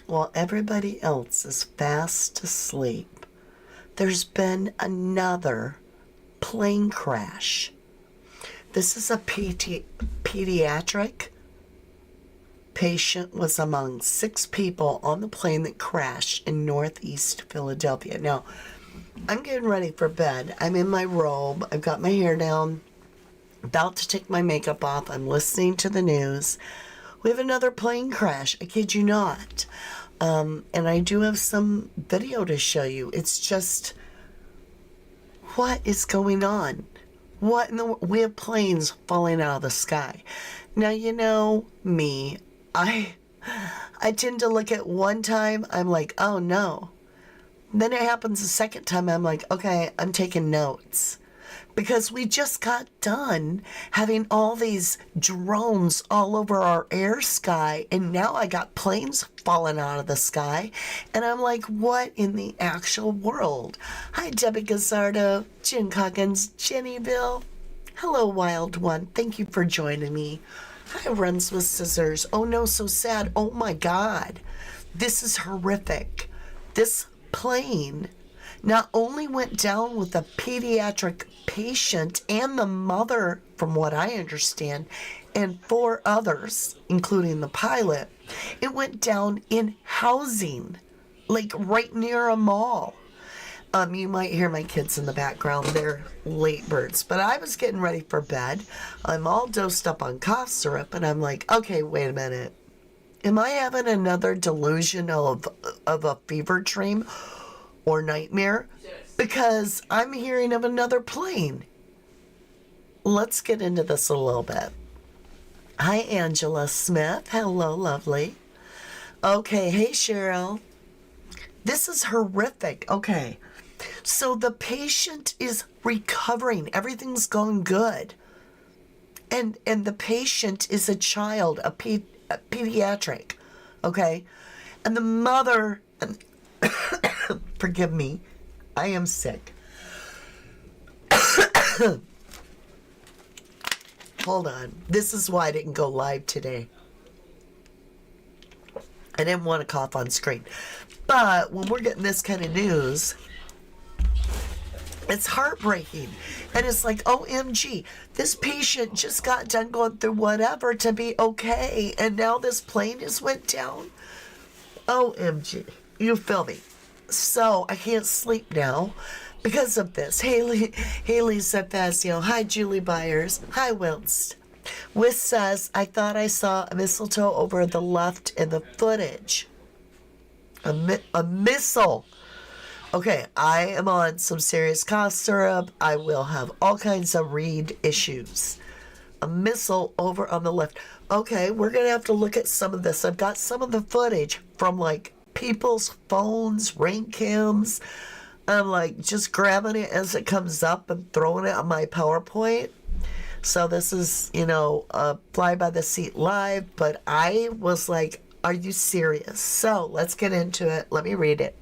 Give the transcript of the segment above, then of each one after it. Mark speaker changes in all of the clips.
Speaker 1: while everybody else is fast asleep, there's been another plane crash. This is a pediatric patient, was among 6 people on the plane that crashed in northeast Philadelphia. Now, I'm getting ready for bed. I'm in my robe. I've got my hair down, about to take my makeup off. I'm listening to the news. We have another plane crash. I kid you not. And I do have some video to show you. It's just, what is going on? What in the world? We have planes falling out of the sky. Now, you know me. I tend to look at one time, I'm like, oh no. Then it happens a second time, I'm like, okay, I'm taking notes. Because we just got done having all these drones all over our air sky, and now I got planes falling out of the sky, and I'm like, what in the actual world? Hi, Debbie Gazzardo, Jen Coggins, Jennyville. Hello, Wild One. Thank you for joining me. Hi, Runs with Scissors. Oh no, so sad. Oh my God. This is horrific. This plane not only went down with a pediatric patient and the mother, from what I understand, and 4 others, including the pilot, it went down in housing, like right near a mall. You might hear my kids in the background. They're late birds. But I was getting ready for bed. I'm all dosed up on cough syrup, and I'm like, okay, wait a minute. Am I having another delusion of a fever dream or nightmare? Because I'm hearing of another plane. Let's get into this a little bit. Hi, Angela Smith. Hello, lovely. Okay, hey, Cheryl. This is horrific. Okay. So the patient is recovering. Everything's going good. And the patient is a child, a pediatric. Okay? And the mother, forgive me, I am sick. Hold on. This is why I didn't go live today. I didn't want to cough on screen. But when we're getting this kind of news, it's heartbreaking. And it's like, OMG, this patient just got done going through whatever to be okay. And now this plane just went down. OMG. You feel me? So I can't sleep now because of this. Hey, Lisa Fazio. Hi, Julie Byers. Hi, Wilst. Wiss says, I thought I saw a mistletoe over the left in the footage. A missile. Okay, I am on some serious cough syrup. I will have all kinds of read issues. A missile over on the left. Okay, we're going to have to look at some of this. I've got some of the footage from, like, people's phones, ring cams. I'm, like, just grabbing it as it comes up and throwing it on my PowerPoint. So this is, you know, fly by the seat live. But I was like, are you serious? So let's get into it. Let me read it.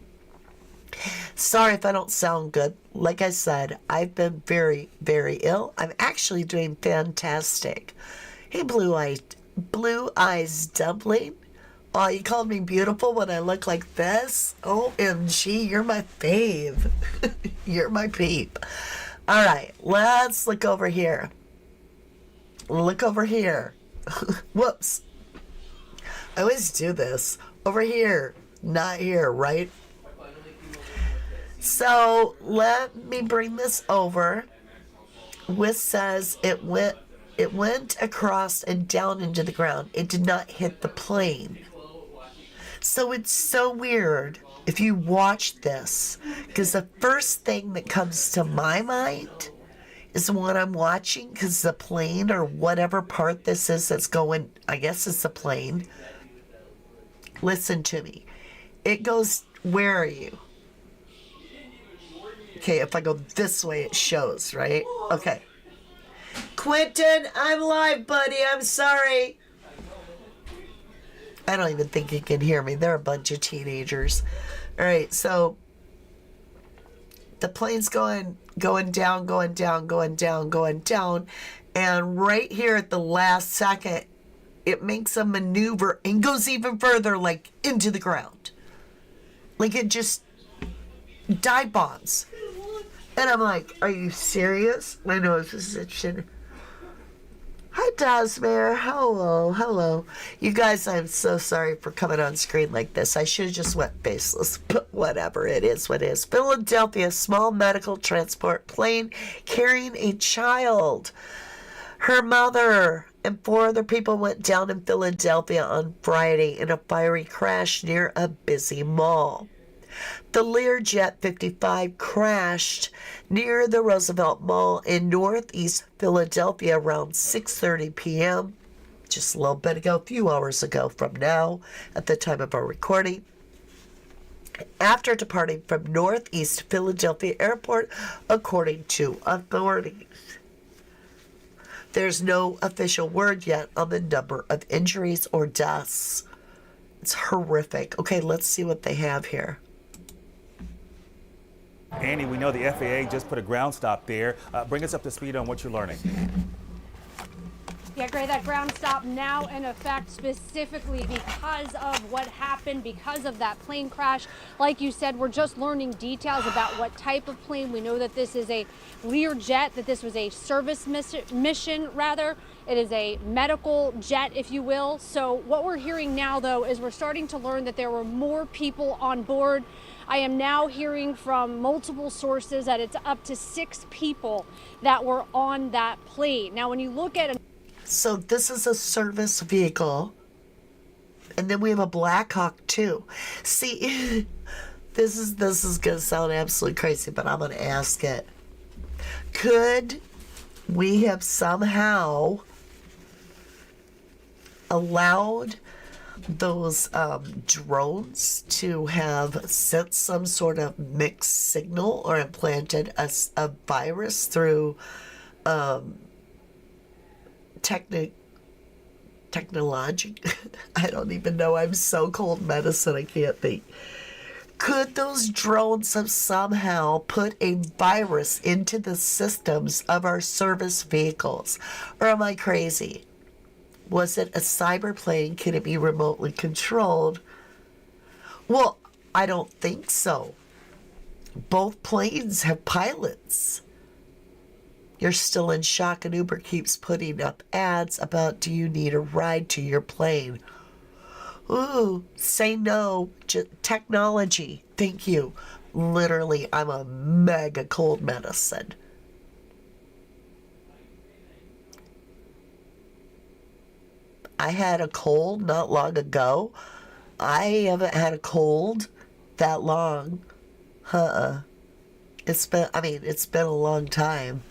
Speaker 1: Sorry if I don't sound good. Like I said, I've been very, very ill. I'm actually doing fantastic. Hey, Blue Eyes Dumpling. Oh, you called me beautiful when I look like this? OMG, you're my fave. You're my peep. All right, let's look over here. Look over here. Whoops. I always do this. Over here, not here, right? So let me bring this over. Wiss says it went across and down into the ground. It did not hit the plane. So it's so weird if you watch this, because the first thing that comes to my mind is what I'm watching, because the plane or whatever part this is that's going, I guess it's the plane. Listen to me. It goes, where are you? Okay, if I go this way, it shows, right? Okay. Quentin, I'm live, buddy. I'm sorry. I don't even think you can hear me. They're a bunch of teenagers. All right, so the plane's going down, going down. And right here at the last second, it makes a maneuver and goes even further, like into the ground. Like it just dive bombs. And I'm like, are you serious? My nose is itching. Hi, Dasmare. Hello, hello. You guys, I'm so sorry for coming on screen like this. I should have just went faceless, but whatever. It is what it is. Philadelphia, small medical transport plane carrying a child. Her mother and 4 other people went down in Philadelphia on Friday in a fiery crash near a busy mall. The Learjet 55 crashed near the Roosevelt Mall in northeast Philadelphia around 6:30 p.m. Just a little bit ago, a few hours ago from now, at the time of our recording. After departing from northeast Philadelphia Airport, according to authorities. There's no official word yet on the number of injuries or deaths. It's horrific. Okay, let's see what they have here.
Speaker 2: Annie, we know the FAA just put a ground stop there. Bring us up to speed on what you're learning.
Speaker 3: Yeah, Gray, that ground stop now in effect specifically because of what happened, because of that plane crash. Like you said, we're just learning details about what type of plane. We know that this is a Learjet, that this was a service mission, rather. It is a medical jet, if you will. So what we're hearing now, though, is we're starting to learn that there were more people on board. I am now hearing from multiple sources that it's up to 6 people that were on that plane. Now, when you look at
Speaker 1: So this is a service vehicle. And then we have a Black Hawk too. See, this is going to sound absolutely crazy, but I'm going to ask it. Could we have somehow allowed those drones to have sent some sort of mixed signal or implanted a virus through technology? I don't even know. I'm so cold medicine, I can't think. Could those drones have somehow put a virus into the systems of our service vehicles? Or am I crazy? Was it a cyber plane? Can it be remotely controlled? Well, I don't think so. Both planes have pilots. You're still in shock, and Uber keeps putting up ads about, do you need a ride to your plane? Ooh, say no. Technology. Thank you. Literally, I'm a mega cold medicine. I had a cold not long ago. I haven't had a cold that long. It's been a long time.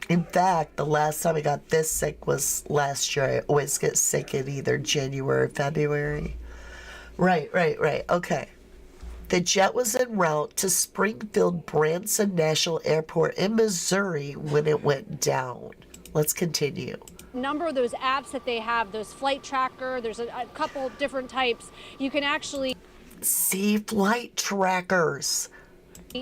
Speaker 1: In fact, the last time I got this sick was last year. I always get sick in either January or February. Right. Okay. The jet was en route to Springfield Branson National Airport in Missouri when it went down. Let's continue.
Speaker 3: Number of those apps that they have, those flight tracker, there's a couple different types. You can actually
Speaker 1: see flight trackers.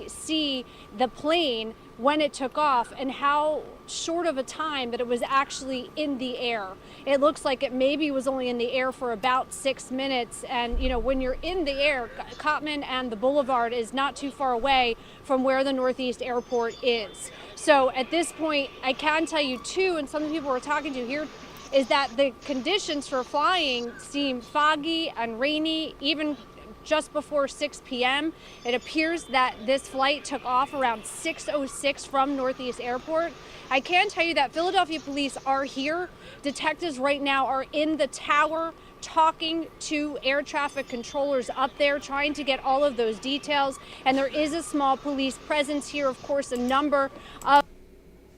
Speaker 3: See the plane when it took off and how short of a time that it was actually in the air. It looks like it maybe was only in the air for about 6 minutes. And you know, when you're in the air, Cotman and the Boulevard is not too far away from where the Northeast Airport is. So at this point, I can tell you too, and some people we're talking to here, is that the conditions for flying seem foggy and rainy, even just before 6 p.m. It appears that this flight took off around 6:06 from Northeast Airport. I can tell you that Philadelphia police are here. Detectives right now are in the tower talking to air traffic controllers up there, trying to get all of those details. And there is a small police presence here, of course, a number of...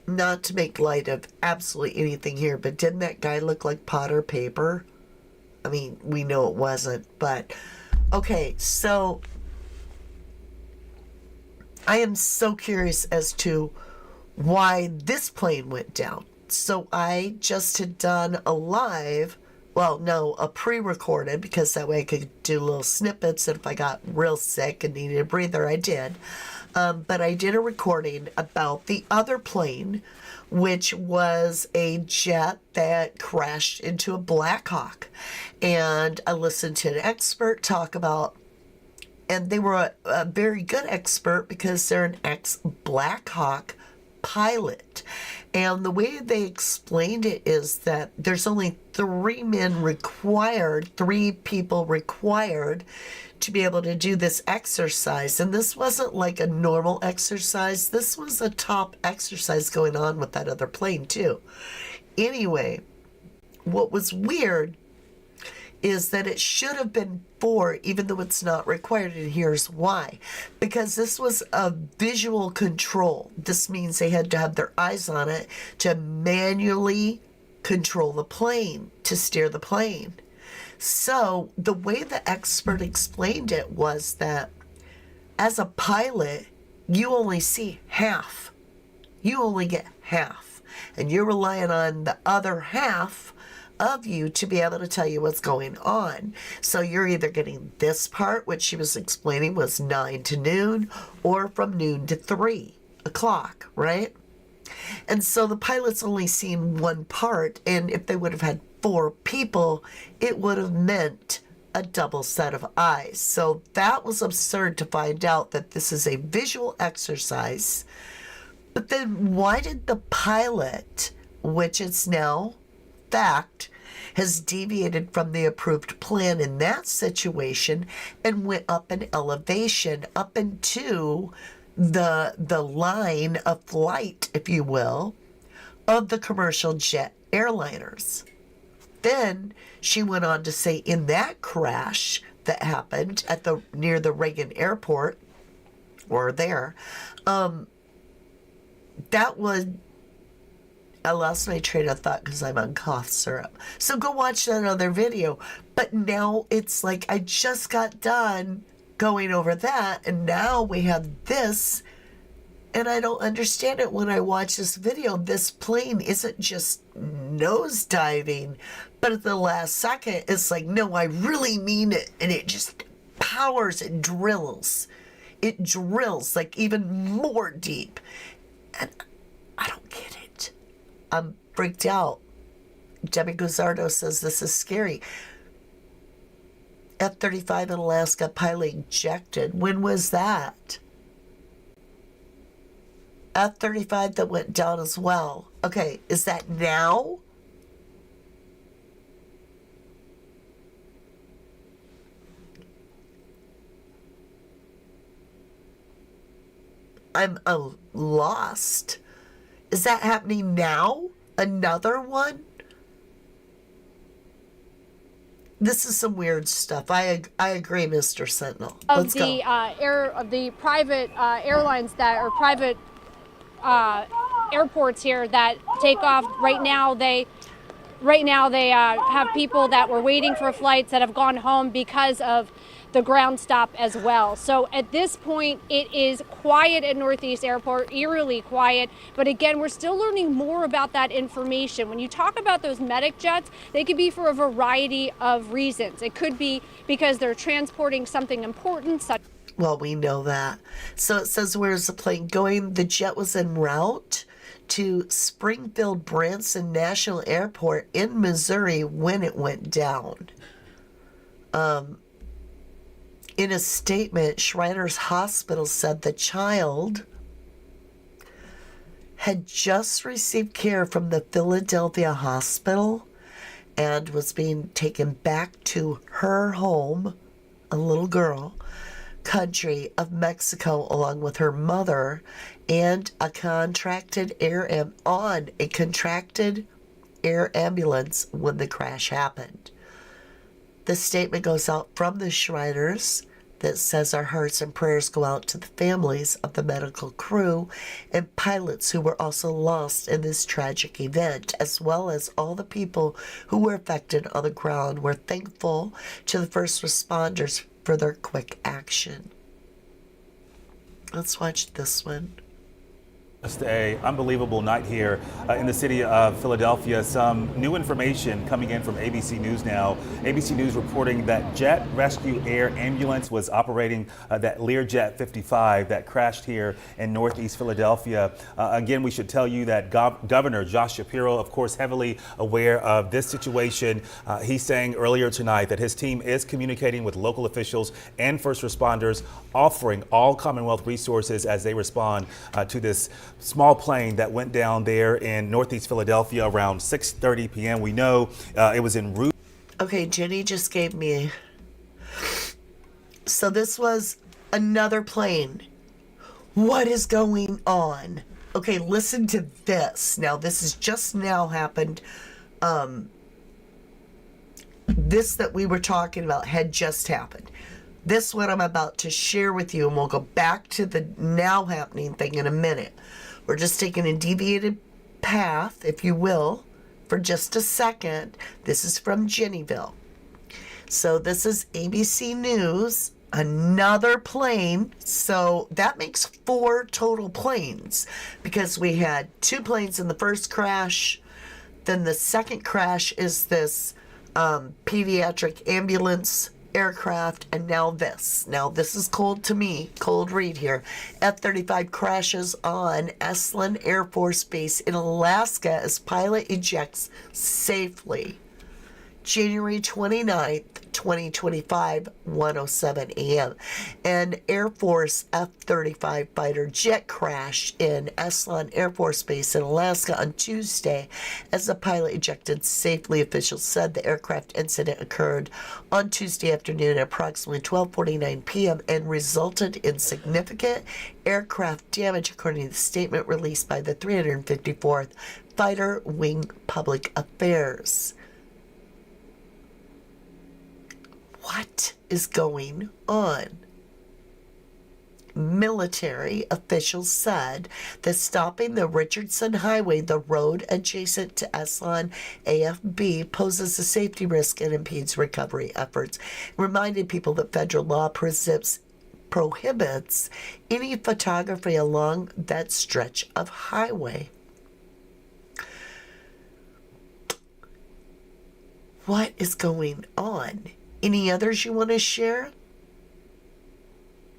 Speaker 1: Not to make light of absolutely anything here, but didn't that guy look like Potter Paper? I mean, we know it wasn't, but... Okay, so I am so curious as to why this plane went down. So I just had done a live Well, no, a pre-recorded, because that way I could do little snippets, and if I got real sick and needed a breather, I did. But I did a recording about the other plane, which was a jet that crashed into a Black Hawk. And I listened to an expert talk about, and they were a very good expert because they're an ex-Black Hawk pilot. And the way they explained it is that there's only three people required to be able to do this exercise. And this wasn't like a normal exercise. This was a top exercise going on with that other plane too. Anyway, what was weird is that it should have been 4, even though it's not required, and here's why. Because this was a visual control. This means they had to have their eyes on it to manually control the plane, to steer the plane. So the way the expert explained it was that as a pilot, you only see half. You only get half. And you're relying on the other half of you to be able to tell you what's going on. So you're either getting this part, which she was explaining was 9 to noon, or from noon to 3 o'clock, right? And so the pilot's only seen one part, and if they would have had 4 people, it would have meant a double set of eyes. So that was absurd to find out that this is a visual exercise. But then why did the pilot, which is now fact, has deviated from the approved plan in that situation and went up in elevation up into the line of flight, if you will, of the commercial jet airliners? Then she went on to say in that crash that happened at the near the Reagan airport, or there, that was, I lost my train of thought because I'm on cough syrup. So go watch that other video. But now it's like I just got done going over that, and now we have this, and I don't understand it when I watch this video. This plane isn't just nosediving, but at the last second, it's like, no, I really mean it, and it just powers, it drills. It drills like even more deep. And I don't get it. I'm freaked out. Debbie Guzzardo says this is scary. F-35 in Alaska pilot ejected. When was that? F-35 that went down as well. Okay, is that now? I'm lost. Is that happening now? Another one? This is some weird stuff. I agree, Mr. Sentinel. Let's go.
Speaker 3: Of the private airlines that are private airports here that take off right now. They have people that were waiting for flights that have gone home because of the ground stop as well. So at this point, it is quiet at Northeast Airport, eerily quiet. But again, we're still learning more about that information. When you talk about those medic jets, they could be for a variety of reasons. It could be because they're transporting something important, such.
Speaker 1: Well, we know that. So it says, where's the plane going? The jet was en route to Springfield Branson National Airport in Missouri when it went down. In a statement, Shriners Hospital said the child had just received care from the Philadelphia hospital and was being taken back to her home, a little girl, country of Mexico, along with her mother and a contracted air ambulance when the crash happened. The statement goes out from the Shriners that says our hearts and prayers go out to the families of the medical crew and pilots who were also lost in this tragic event, as well as all the people who were affected on the ground. We're thankful to the first responders for their quick action. Let's watch this one.
Speaker 2: Just a unbelievable night here in the city of Philadelphia. Some new information coming in from ABC News now. ABC News reporting that Jet Rescue Air Ambulance was operating that Learjet 55 that crashed here in Northeast Philadelphia. Again, we should tell you that Governor Josh Shapiro, of course, heavily aware of this situation. He's saying earlier tonight that his team is communicating with local officials and first responders, offering all Commonwealth resources as they respond to this small plane that went down there in Northeast Philadelphia around 6:30 p.m. We know it was en route.
Speaker 1: Okay, Jenny just gave me. So this was another plane. What is going on? Okay, listen to this. Now, this has just now happened. This that we were talking about had just happened. This what I'm about to share with you, and we'll go back to the now happening thing in a minute. We're just taking a deviated path, if you will, for just a second. This is from Jennyville. So this is ABC News, another plane. So that makes 4 total planes, because we had 2 planes in the first crash. Then the second crash is this pediatric ambulance aircraft, and now this. Now this is cold to me, cold read here. F-35 crashes on Esalen Air Force Base in Alaska as pilot ejects safely. January 29th, 2025, 1:07 a.m. An Air Force F-35 fighter jet crashed in Esalen Air Force Base in Alaska on Tuesday as the pilot ejected safely. Officials said the aircraft incident occurred on Tuesday afternoon at approximately 12:49 p.m. and resulted in significant aircraft damage, according to the statement released by the 354th Fighter Wing Public Affairs. What is going on? Military officials said that stopping the Richardson Highway, the road adjacent to Esalen AFB, poses a safety risk and impedes recovery efforts. Reminded people that federal law prohibits any photography along that stretch of highway. What is going on? Any others you want to share?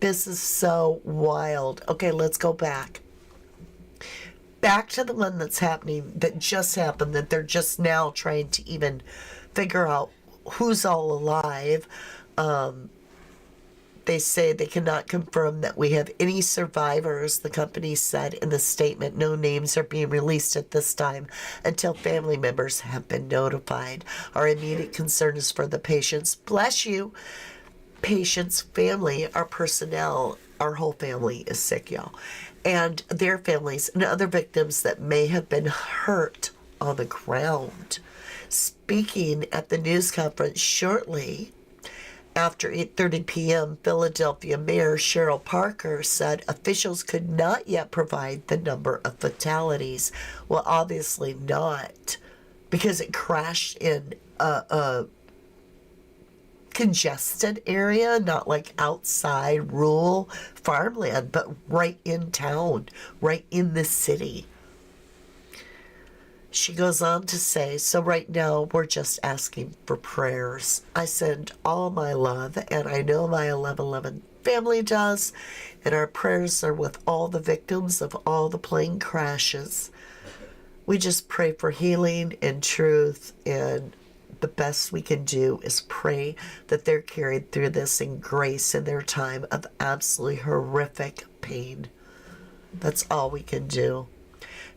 Speaker 1: This is so wild. Okay, let's go back. Back to the one that's happening, that just happened, that they're just now trying to even figure out who's all alive. They say they cannot confirm that we have any survivors. The company said in the statement, no names are being released at this time until family members have been notified. Our immediate concern is for the patients. Bless you. Patients, family, our personnel, our whole family is sick, y'all. And their families and other victims that may have been hurt on the ground. Speaking at the news conference shortly after 8:30 p.m., Philadelphia Mayor Cheryl Parker said officials could not yet provide the number of fatalities. Well, obviously not, because it crashed in a congested area, not like outside rural farmland, but right in town, right in the city. She goes on to say, so right now we're just asking for prayers. I send all my love, and I know my 1111 family does, and our prayers are with all the victims of all the plane crashes. We just pray for healing and truth, and the best we can do is pray that they're carried through this in grace in their time of absolutely horrific pain. That's all we can do.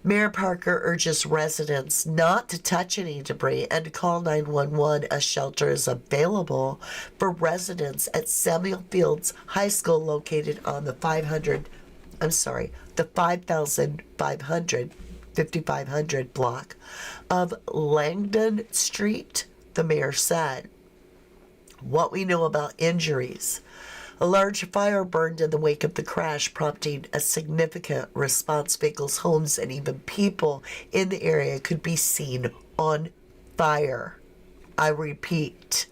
Speaker 1: Mayor Parker urges residents not to touch any debris and to call 911. A shelter is available for residents at Samuel Fields High School, located on the 5500 block of Langdon Street, the mayor said. What we know about injuries. A large fire burned in the wake of the crash, prompting a significant response. Vehicles, homes, and even people in the area could be seen on fire. I repeat,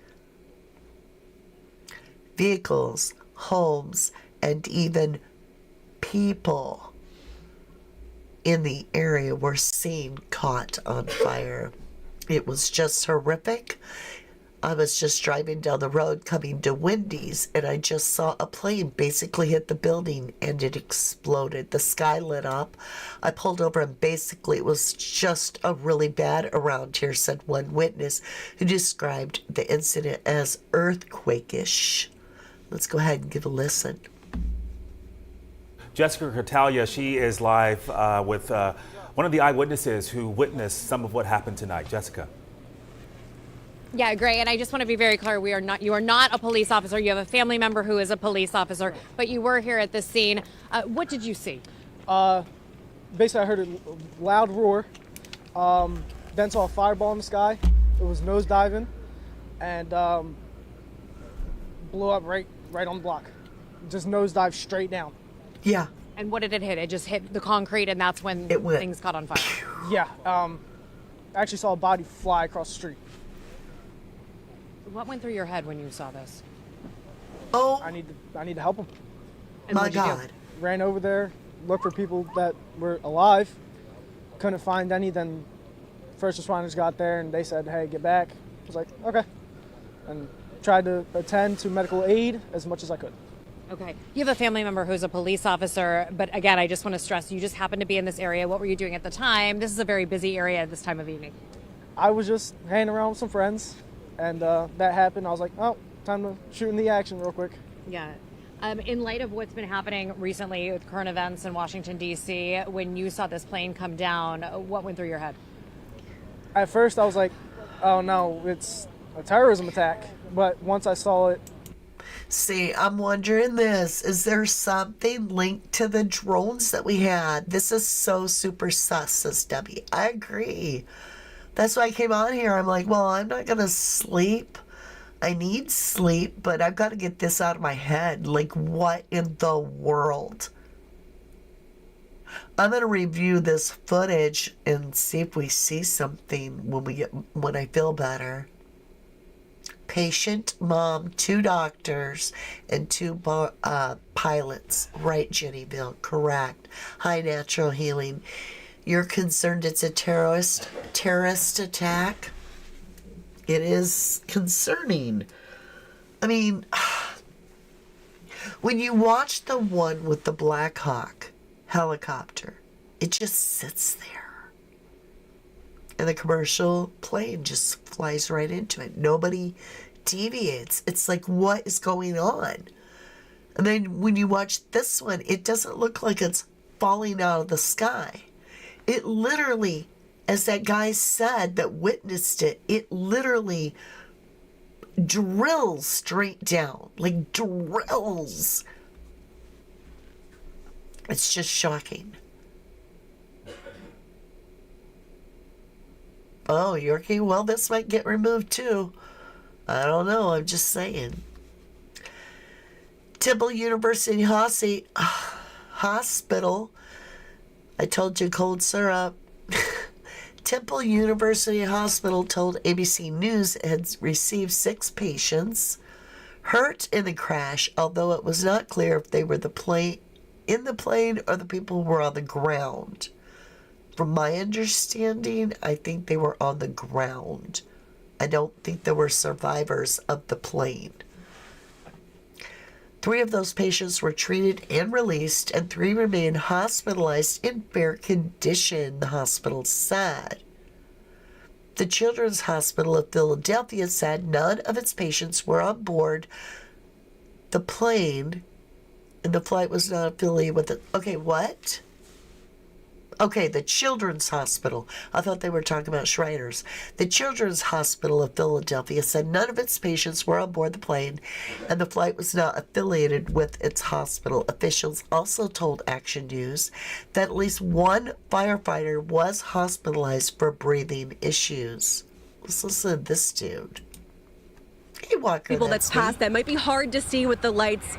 Speaker 1: vehicles, homes, and even people in the area were seen caught on fire. It was just horrific. I was just driving down the road coming to Wendy's, and I just saw a plane basically hit the building and it exploded. The sky lit up. I pulled over and basically it was just a really bad around here, said one witness who described the incident as earthquake-ish. Let's go ahead and give a listen.
Speaker 2: Jessica Catalia, she is live with one of the eyewitnesses who witnessed some of what happened tonight. Jessica.
Speaker 4: Yeah, great. And I just want to be very clear, you are not a police officer. You have a family member who is a police officer, but you were here at this scene. What did you see?
Speaker 5: Basically, I heard a loud roar, then saw a fireball in the sky. It was nose diving and blew up right on the block. Just nose dive straight down.
Speaker 1: Yeah.
Speaker 4: And what did it hit? It just hit the concrete, and that's when things caught on fire.
Speaker 5: Yeah. I actually saw a body fly across the street.
Speaker 4: What went through your head when you saw this?
Speaker 1: Oh,
Speaker 5: I need to help him.
Speaker 4: And
Speaker 1: my
Speaker 4: what'd you do?
Speaker 1: God.
Speaker 5: Ran over there, looked for people that were alive. Couldn't find any. Then first responders got there and they said, "Hey, get back." I was like, "Okay," and tried to attend to medical aid as much as I could.
Speaker 4: Okay. You have a family member who's a police officer, but again, I just want to stress, you just happened to be in this area. What were you doing at the time? This is a very busy area at this time of evening.
Speaker 5: I was just hanging around with some friends, and that happened. I was like, "Oh, time to shoot in the action real quick."
Speaker 4: Yeah. In light of what's been happening recently with current events in Washington, D.C., when you saw this plane come down, what went through your head?
Speaker 5: At first, I was like, "Oh no, it's a terrorism attack." But once I saw it,
Speaker 1: see, I'm wondering this. Is there something linked to the drones that we had? This is so super sus, says Debbie. I agree. That's why I came on here. I'm like, well, I'm not going to sleep. I need sleep, but I've got to get this out of my head. Like, what in the world? I'm going to review this footage and see if we see something when I feel better. Patient, mom, 2 doctors, and 2 pilots. Right, Jennyville, correct. High Natural Healing. You're concerned it's a terrorist attack? It is concerning. I mean, when you watch the one with the Black Hawk helicopter, it just sits there. And the commercial plane just flies right into it. Nobody deviates. It's like, what is going on? And then when you watch this one, it doesn't look like it's falling out of the sky. It literally, as that guy said that witnessed it, it literally drills straight down. Like drills. It's just shocking. Oh, Yorkie, well, this might get removed too. I don't know, I'm just saying. Temple University Hospital. I told you cold syrup. Temple University Hospital told ABC News it had received 6 patients hurt in the crash, although it was not clear if they were in the plane or the people who were on the ground. From my understanding, I think they were on the ground. I don't think there were survivors of the plane. 3 of those patients were treated and released, and 3 remain hospitalized in fair condition, the hospital said. The Children's Hospital of Philadelphia said none of its patients were on board the plane, and the flight was not affiliated with it. Okay, what? Okay, the Children's Hospital. I thought they were talking about Shriners. The Children's Hospital of Philadelphia said none of its patients were on board the plane, and the flight was not affiliated with its hospital. Officials also told Action News that at least 1 firefighter was hospitalized for breathing issues. Let's listen to this dude. Hey, Walker,
Speaker 6: People that's past that might be hard to see with the lights.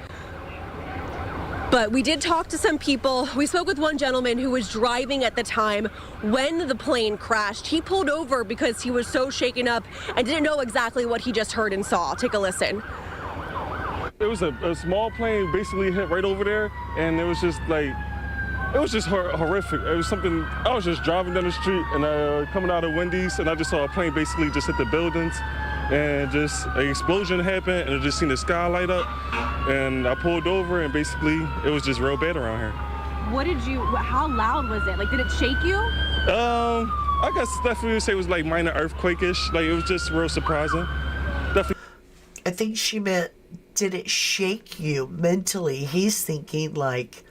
Speaker 6: But we did talk to some people. We spoke with one gentleman who was driving at the time when the plane crashed. He pulled over because he was so shaken up and didn't know exactly what he just heard and saw. Take a listen.
Speaker 7: There was a small plane basically hit right over there, and it was just like It was just horrific. It was something, I was just driving down the street and coming out of Wendy's, and I just saw a plane basically just hit the buildings, and just an explosion happened, and I just seen the sky light up, and I pulled over, and basically it was just real bad around here.
Speaker 6: How loud was it? Like, did it shake you?
Speaker 7: I guess definitely would say it was like minor earthquake-ish. Like, it was just real surprising. Definitely.
Speaker 1: I think she meant, did it shake you mentally? He's thinking like,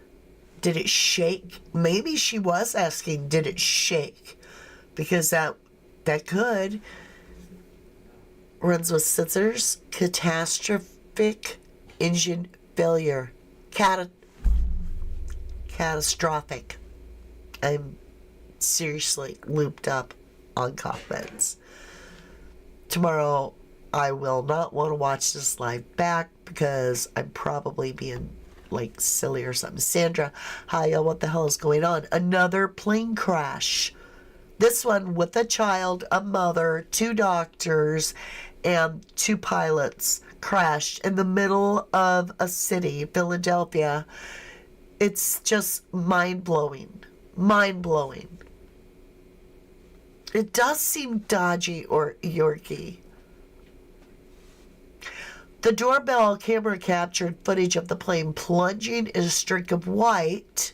Speaker 1: did it shake? Maybe she was asking, did it shake? Because that could. Runs with scissors. Catastrophic engine failure. Catastrophic. I'm seriously looped up on cockpits. Tomorrow, I will not want to watch this live back because I'm probably being like silly or something. Sandra, hi, what the hell is going on? Another plane crash. This one with a child, a mother, 2 doctors, and 2 pilots crashed in the middle of a city, Philadelphia. It's just mind-blowing. Mind-blowing. It does seem dodgy or Yorkie. The doorbell camera captured footage of the plane plunging in a streak of white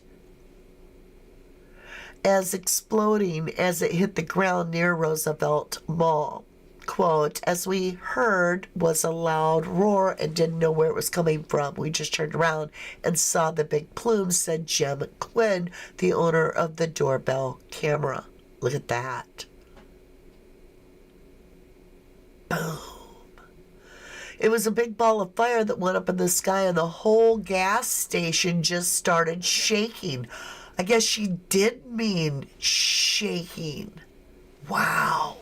Speaker 1: as exploding as it hit the ground near Roosevelt Mall. Quote, as we heard was a loud roar and didn't know where it was coming from. We just turned around and saw the big plume, said Jim Quinn, the owner of the doorbell camera. Look at that. Boom. It was a big ball of fire that went up in the sky, and the whole gas station just started shaking. I guess she did mean shaking. Wow.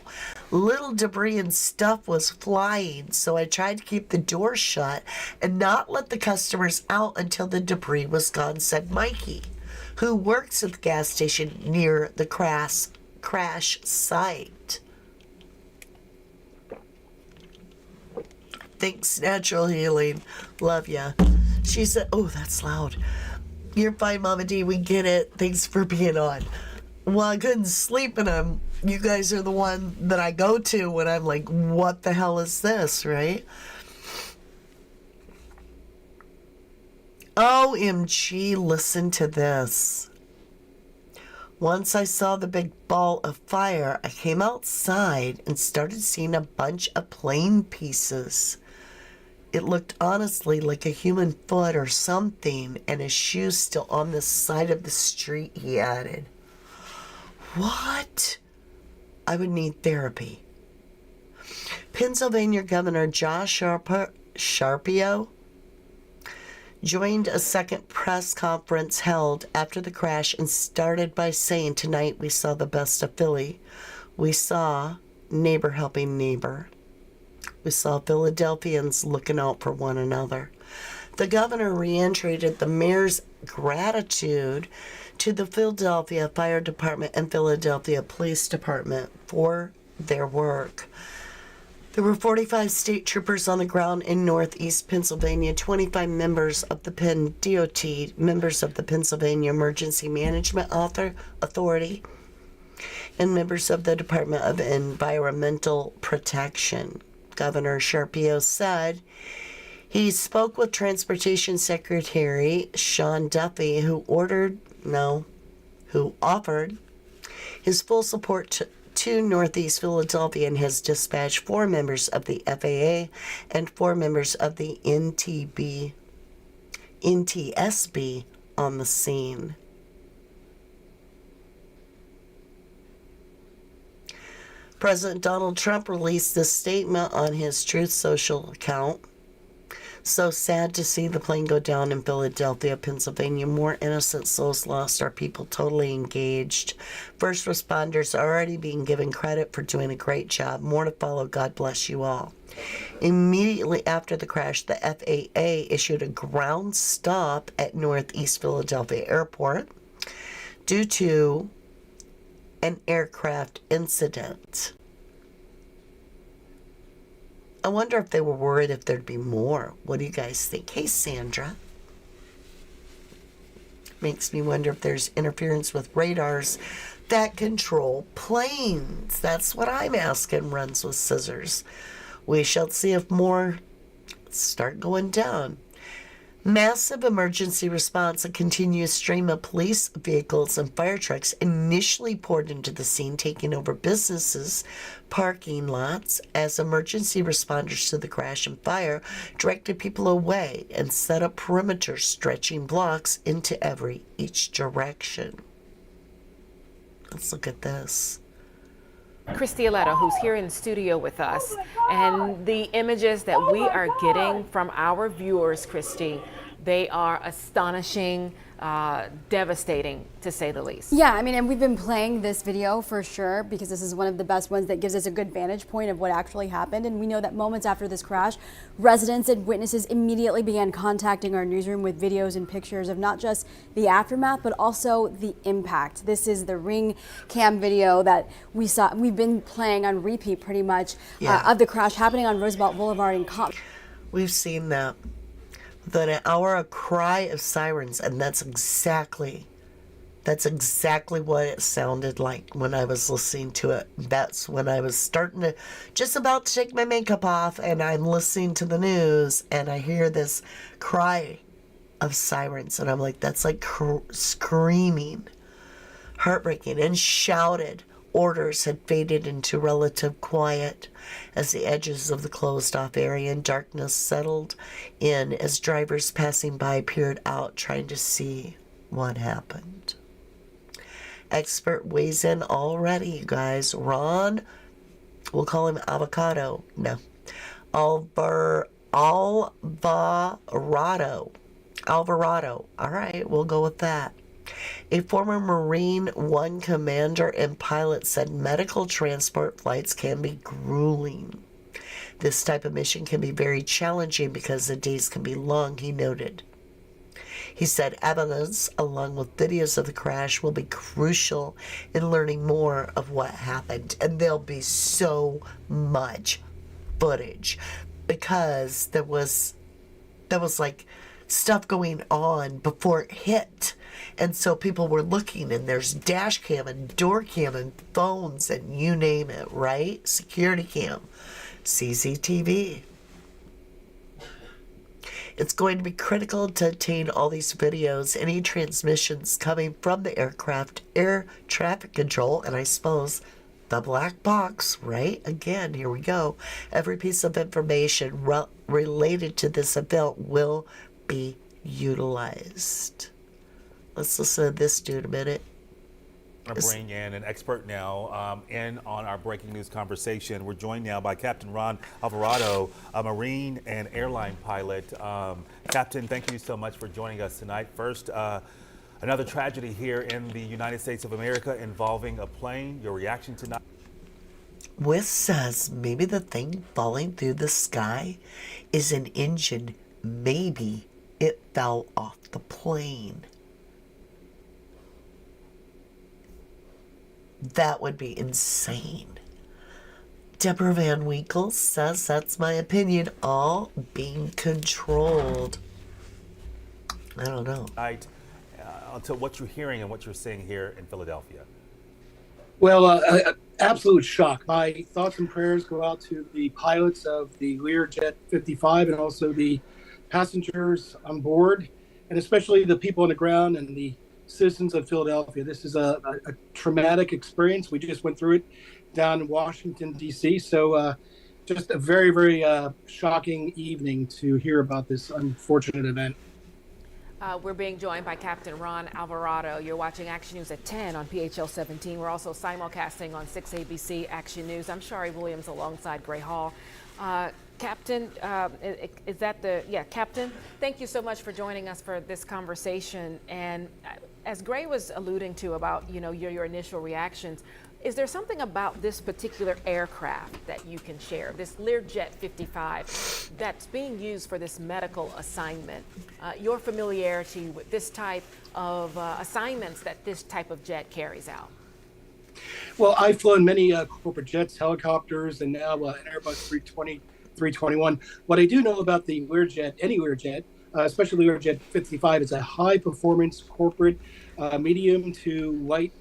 Speaker 1: Little debris and stuff was flying, so I tried to keep the door shut and not let the customers out until the debris was gone, said Mikey, who works at the gas station near the crash site. Thanks, Natural Healing. Love ya. She said, oh, that's loud. You're fine, Mama D. We get it. Thanks for being on. Well, I couldn't sleep, and you guys are the one that I go to when I'm like, what the hell is this, right? OMG, listen to this. Once I saw the big ball of fire, I came outside and started seeing a bunch of plane pieces. It looked honestly like a human foot or something, and his shoes still on the side of the street, he added. What? I would need therapy. Pennsylvania Governor Josh Sharpio joined a second press conference held after the crash and started by saying, tonight we saw the best of Philly. We saw neighbor helping neighbor. We saw Philadelphians looking out for one another. The governor reiterated the mayor's gratitude to the Philadelphia Fire Department and Philadelphia Police Department for their work. There were 45 state troopers on the ground in northeast Pennsylvania, 25 members of the Penn DOT, members of the Pennsylvania Emergency Management Authority, and members of the Department of Environmental Protection. Governor Sharpio said he spoke with Transportation Secretary Sean Duffy, who offered his full support to Northeast Philadelphia and has dispatched 4 members of the FAA and 4 members of the NTSB on the scene. President Donald Trump released this statement on his Truth Social account. So sad to see the plane go down in Philadelphia, Pennsylvania. More innocent souls lost. Our people totally engaged. First responders are already being given credit for doing a great job. More to follow. God bless you all. Immediately after the crash, the FAA issued a ground stop at Northeast Philadelphia Airport due to an aircraft incident. I wonder if they were worried if there'd be more. What do you guys think? Hey, Sandra. Makes me wonder if there's interference with radars that control planes. That's what I'm asking, runs with scissors. We shall see if more start going down. Massive emergency response, a continuous stream of police vehicles and fire trucks initially poured into the scene, taking over businesses, parking lots, as emergency responders to the crash and fire directed people away and set up perimeters stretching blocks into each direction. Let's look at this.
Speaker 8: Christy Aletta, who's here in studio with us, and the images that we are getting from our viewers, Christy, they are astonishing, devastating, to say the least.
Speaker 9: Yeah, I mean, and we've been playing this video for sure because this is one of the best ones that gives us a good vantage point of what actually happened. And we know that moments after this crash, residents and witnesses immediately began contacting our newsroom with videos and pictures of not just the aftermath, but also the impact. This is the ring cam video that we've been playing on repeat pretty much of the crash happening on Roosevelt Boulevard in Compton.
Speaker 1: We've seen that. Within an hour, a cry of sirens, and that's exactly what it sounded like when I was listening to it. That's when I was just about to take my makeup off, and I'm listening to the news, and I hear this cry of sirens, and I'm like, that's like screaming, heartbreaking, and shouted. Orders had faded into relative quiet as the edges of the closed-off area and darkness settled in as drivers passing by peered out trying to see what happened. Expert weighs in already, you guys. Ron, we'll call him Avocado. No. Alvarado. All right, we'll go with that. A former Marine One commander and pilot said medical transport flights can be grueling. This type of mission can be very challenging because the days can be long, he noted. He said evidence, along with videos of the crash, will be crucial in learning more of what happened. And there'll be so much footage because there was like stuff going on before it hit. And so people were looking, and there's dash cam and door cam and phones and you name it, right? Security cam, CCTV. It's going to be critical to obtain all these videos, any transmissions coming from the aircraft, air traffic control, and I suppose the black box, right? Again, here we go. Every piece of information related to this event will be utilized. Let's listen to this dude a minute.
Speaker 2: I'm going to bring in an expert now in on our breaking news conversation. We're joined now by Captain Ron Alvarado, a Marine and airline pilot. Captain, thank you so much for joining us tonight. First, another tragedy here in the United States of America involving a plane. Your reaction tonight?
Speaker 1: Wiss says maybe the thing falling through the sky is an engine. Maybe it fell off the plane. That would be insane. Deborah Van Winkle says, that's my opinion, all being controlled. I don't know.
Speaker 2: To what you're hearing and what you're seeing here in Philadelphia.
Speaker 10: Well, absolute shock. My thoughts and prayers go out to the pilots of the Learjet 55 and also the passengers on board, and especially the people on the ground and the citizens of Philadelphia. This is a traumatic experience. We just went through it down in Washington, D.C. So just a very, very shocking evening to hear about this unfortunate event.
Speaker 8: We're being joined by Captain Ron Alvarado. You're watching Action News at 10 on PHL 17. We're also simulcasting on 6 ABC Action News. I'm Shari Williams alongside Gray Hall. Captain, is that Captain? Thank you so much for joining us for this conversation. And as Gray was alluding to about, your initial reactions, is there something about this particular aircraft that you can share, this Learjet 55, that's being used for this medical assignment? Your familiarity with this type of assignments that this type of jet carries out?
Speaker 10: Well, I've flown many corporate jets, helicopters, and now an Airbus 320, 321. What I do know about the Learjet, any Learjet, especially Learjet 55. It's a high-performance corporate, medium to light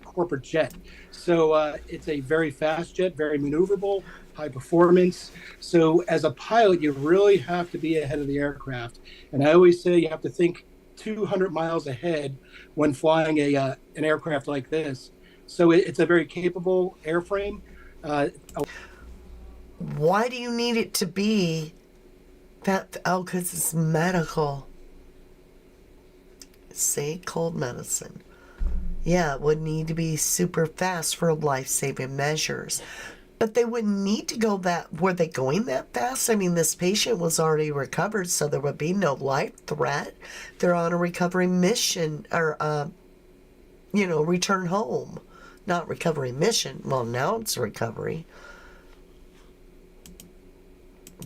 Speaker 10: corporate jet. So it's a very fast jet, very maneuverable, high performance. So as a pilot, you really have to be ahead of the aircraft. And I always say you have to think 200 miles ahead when flying an aircraft like this. So it's a very capable airframe.
Speaker 1: Why do you need it to be that? Oh, because it's medical. Say cold medicine. Yeah, it would need to be super fast for life-saving measures. But they wouldn't need to go that. Were they going that fast? I mean, this patient was already recovered, so there would be no life threat. They're on a recovery mission, or, return home. Not recovery mission. Well, now it's recovery.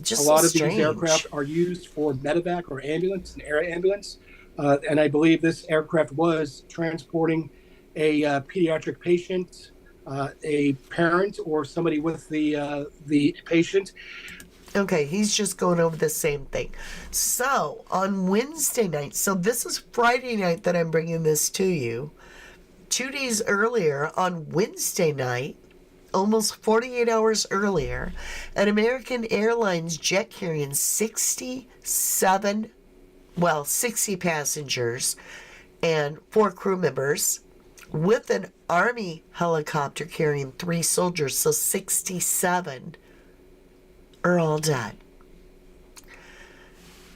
Speaker 1: Just
Speaker 10: a lot of
Speaker 1: strange.
Speaker 10: these aircraft are used for medevac or ambulance, an air ambulance. And I believe this aircraft was transporting a pediatric patient, a parent, or somebody with the patient.
Speaker 1: Okay, he's just going over the same thing. So on Wednesday night, so this is Friday night that I'm bringing this to you. 2 days earlier, on Wednesday night, almost 48 hours earlier, an American Airlines jet carrying 60 passengers and 4 crew members, with an Army helicopter carrying 3 soldiers, so 67 are all dead.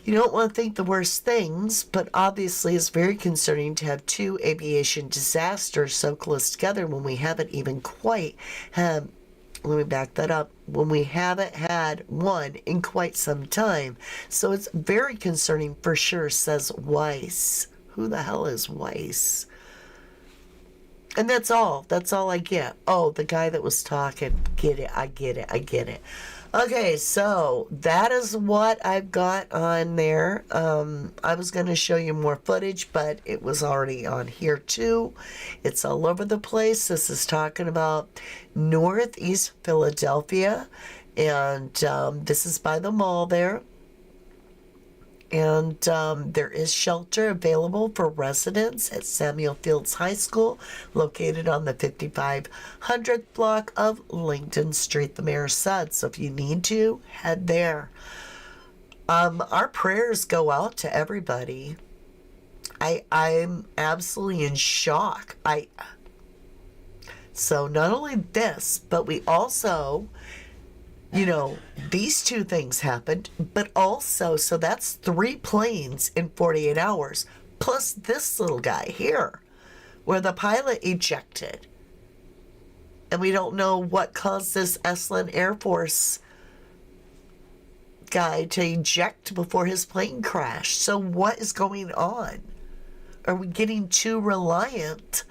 Speaker 1: You don't want to think the worst things, but obviously it's very concerning to have 2 aviation disasters so close together when we haven't even quite had, let me back that up, when we haven't had one in quite some time. So it's very concerning for sure, says Weiss. Who the hell is Weiss? And that's all I get. Oh, the guy that was talking. I get it. Okay, so that is what I've got on there. I was going to show you more footage, but it was already on here too. It's all over the place. This is talking about Northeast Philadelphia, and this is by the mall there. And there is shelter available for residents at Samuel Fields High School, located on the 5500th block of Langdon Street, the mayor said. So if you need to, head there. Our prayers go out to everybody. I'm absolutely in shock. So not only this, but we also... these 2 things happened, but also, so that's 3 planes in 48 hours, plus this little guy here, where the pilot ejected. And we don't know what caused this Esalen Air Force guy to eject before his plane crashed. So what is going on? Are we getting too reliant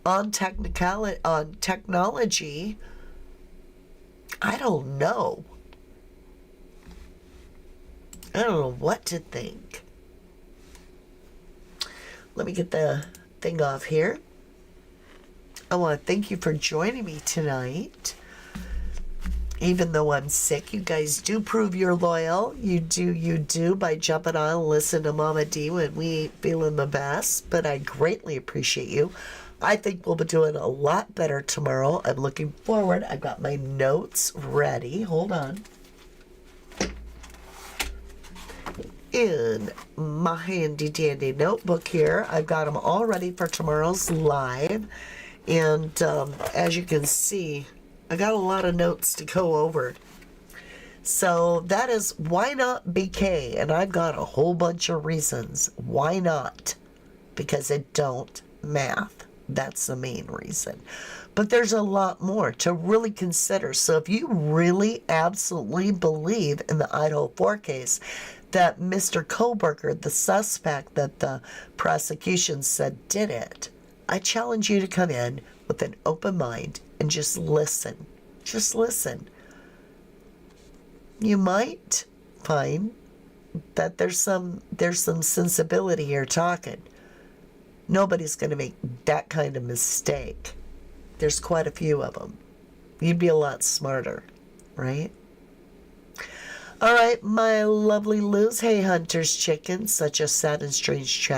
Speaker 1: on technology? I don't know. I don't know what to think. Let me get the thing off here. I want to thank you for joining me tonight. Even though I'm sick, you guys do prove you're loyal. You do by jumping on and listening to Mama D when we ain't feeling the best. But I greatly appreciate you. I think we'll be doing a lot better tomorrow. I'm looking forward. I've got my notes ready. Hold on. In my handy dandy notebook here, I've got them all ready for tomorrow's live. And as you can see, I got a lot of notes to go over. So that is why not BK? And I've got a whole bunch of reasons. Why not? Because it don't math. That's the main reason. But there's a lot more to really consider. So if you really absolutely believe in the Idaho 4 case, that Mr. Koberger, the suspect that the prosecution said did it, I challenge you to come in with an open mind and just listen. Just listen. You might find that there's some sensibility here talking. Nobody's going to make that kind of mistake. There's quite a few of them. You'd be a lot smarter, right? All right, my lovely Luz. Hey, Hunter's Chicken. Such a sad and strange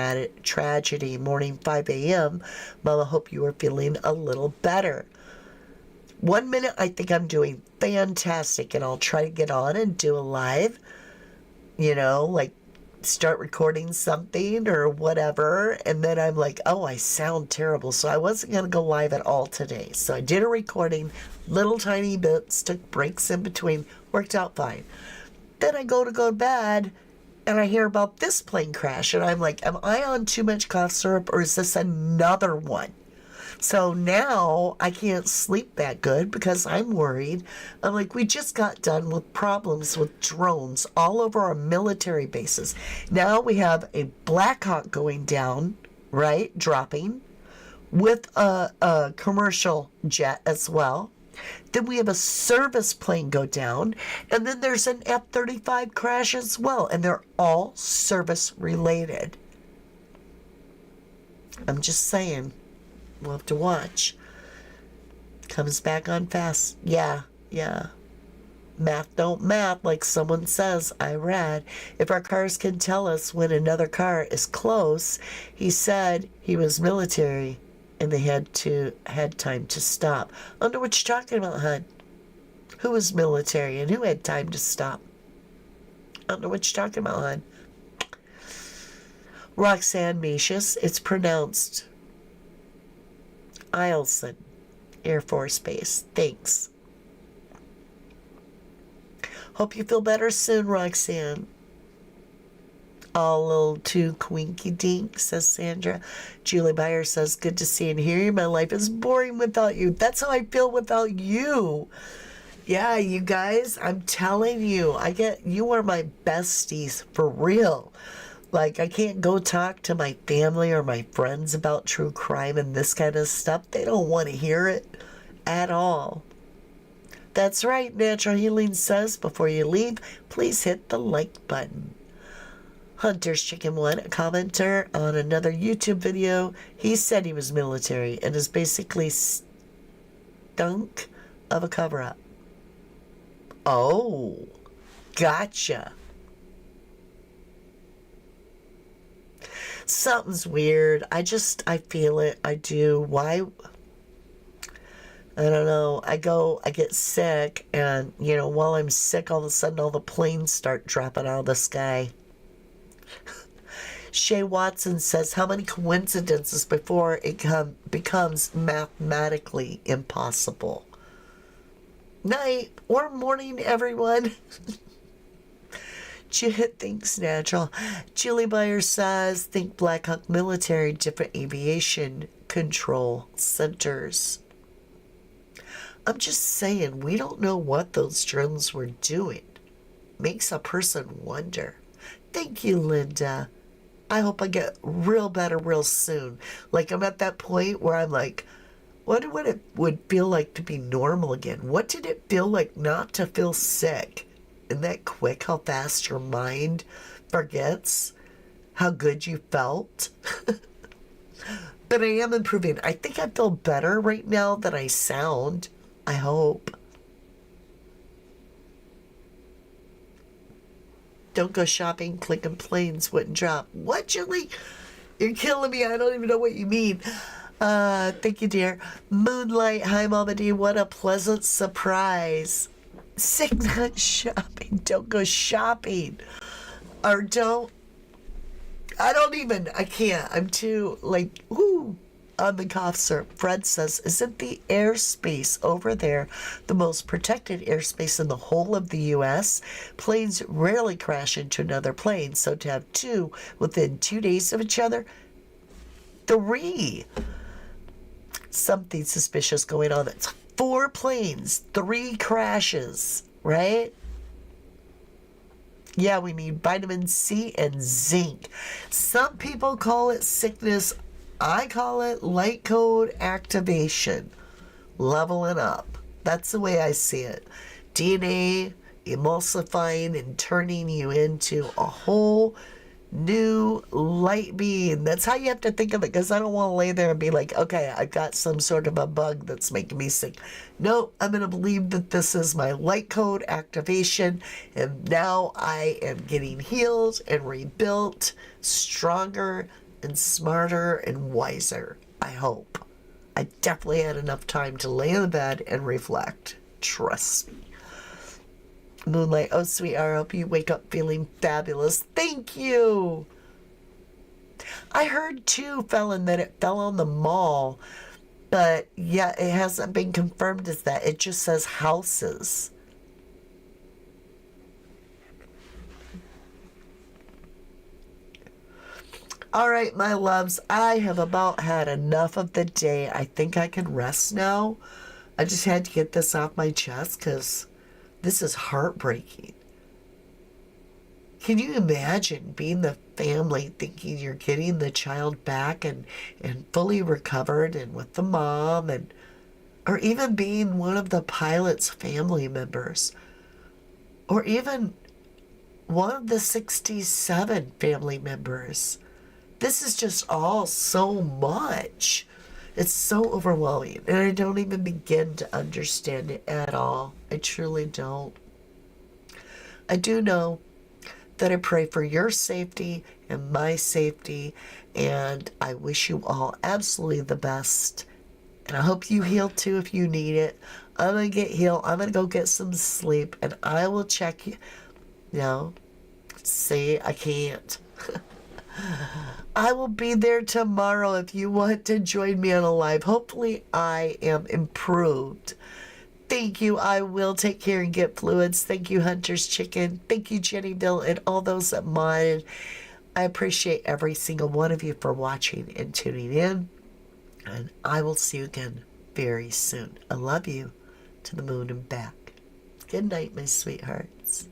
Speaker 1: tragedy. Morning 5 a.m. Mama, hope you are feeling a little better. 1 minute, I think I'm doing fantastic, and I'll try to get on and do a live, like start recording something or whatever. And then I'm like, oh, I sound terrible. So I wasn't going to go live at all today. So I did a recording, little tiny bits, took breaks in between, worked out fine. Then I go to bed, and I hear about this plane crash, and I'm like, am I on too much cough syrup, or is this another one? So now I can't sleep that good because I'm worried. I'm like, we just got done with problems with drones all over our military bases. Now we have a Black Hawk going down, right, dropping, with a commercial jet as well. Then we have a service plane go down, and then there's an F-35 crash as well, and they're all service related. I'm just saying, we'll have to watch. Comes back on fast. Yeah. Math don't math, like someone says, I read. If our cars can tell us when another car is close, he said he was military. And they had time to stop. I wonder what you're talking about, hon. Who was military and who had time to stop? I don't know what you're talking about, hon. Roxanne Matius, it's pronounced Eielson Air Force Base. Thanks. Hope you feel better soon, Roxanne. All a little too quinky dink, says Sandra. Julie Byer says, good to see and hear you. My life is boring without you. That's how I feel without you. Yeah, you guys, I'm telling you, you are my besties for real. Like, I can't go talk to my family or my friends about true crime and this kind of stuff. They don't want to hear it at all. That's right, Natural Healing says, before you leave, please hit the like button. Hunter's Chicken One, a commenter on another YouTube video, he said he was military and is basically stunk of a cover-up. Oh, gotcha. Something's weird. I feel it. I do. Why? I don't know. I get sick, and, while I'm sick, all of a sudden all the planes start dropping out of the sky. Shay Watson says, how many coincidences before it becomes mathematically impossible? Night or morning, everyone. Thanks, Natural. Julie Byer says, think Black Hawk military, different aviation control centers. I'm just saying, we don't know what those drones were doing. Makes a person wonder. Thank you, Linda. I hope I get real better real soon. Like, I'm at that point where I'm like, what would it feel like to be normal again? What did it feel like not to feel sick? Isn't that quick how fast your mind forgets how good you felt? But I am improving. I think I feel better right now than I sound. I hope. Don't go shopping, clicking planes wouldn't drop. What, Julie? You're killing me. I don't even know what you mean. Thank you, dear. Moonlight, hi, Mama D. What a pleasant surprise. Sick, not shopping. Don't go shopping. Or don't. I can't. I'm too, on the cough syrup. Fred says, isn't the airspace over there the most protected airspace in the whole of the U.S.? Planes rarely crash into another plane, so to have two within 2 days of each other, 3. Something suspicious going on. It's 4 planes, 3 crashes, right? Yeah, we need vitamin C and zinc. Some people call it sickness. I call it light code activation. Leveling up. That's the way I see it. DNA emulsifying and turning you into a whole new light beam. That's how you have to think of it, because I don't want to lay there and be like, okay, I've got some sort of a bug that's making me sick. No, I'm going to believe that this is my light code activation, and now I am getting healed and rebuilt, stronger and smarter and wiser, I hope. I definitely had enough time to lay in the bed and reflect. Trust me. Moonlight, oh sweet, I hope you wake up feeling fabulous. Thank you. I heard too, Felon, that it fell on the mall, but yeah, it hasn't been confirmed as that. It just says houses. All right, my loves, I have about had enough of the day. I think I can rest now. I just had to get this off my chest because this is heartbreaking. Can you imagine being the family thinking you're getting the child back and fully recovered and with the mom, and or even being one of the pilot's family members, or even one of the 67 family members? This is just all so much. It's so overwhelming, and I don't even begin to understand it at all. I truly don't. I do know that I pray for your safety and my safety, and I wish you all absolutely the best. And I hope you heal too if you need it. I'm going to get healed. I'm going to go get some sleep, and I will check you. No, see, I can't. I will be there tomorrow if you want to join me on a live. Hopefully I am improved. Thank you. I will take care and get fluids. Thank you, Hunter's Chicken. Thank you, Jennyville, and all those that modded. I appreciate every single one of you for watching and tuning in. And I will see you again very soon. I love you to the moon and back. Good night, my sweethearts.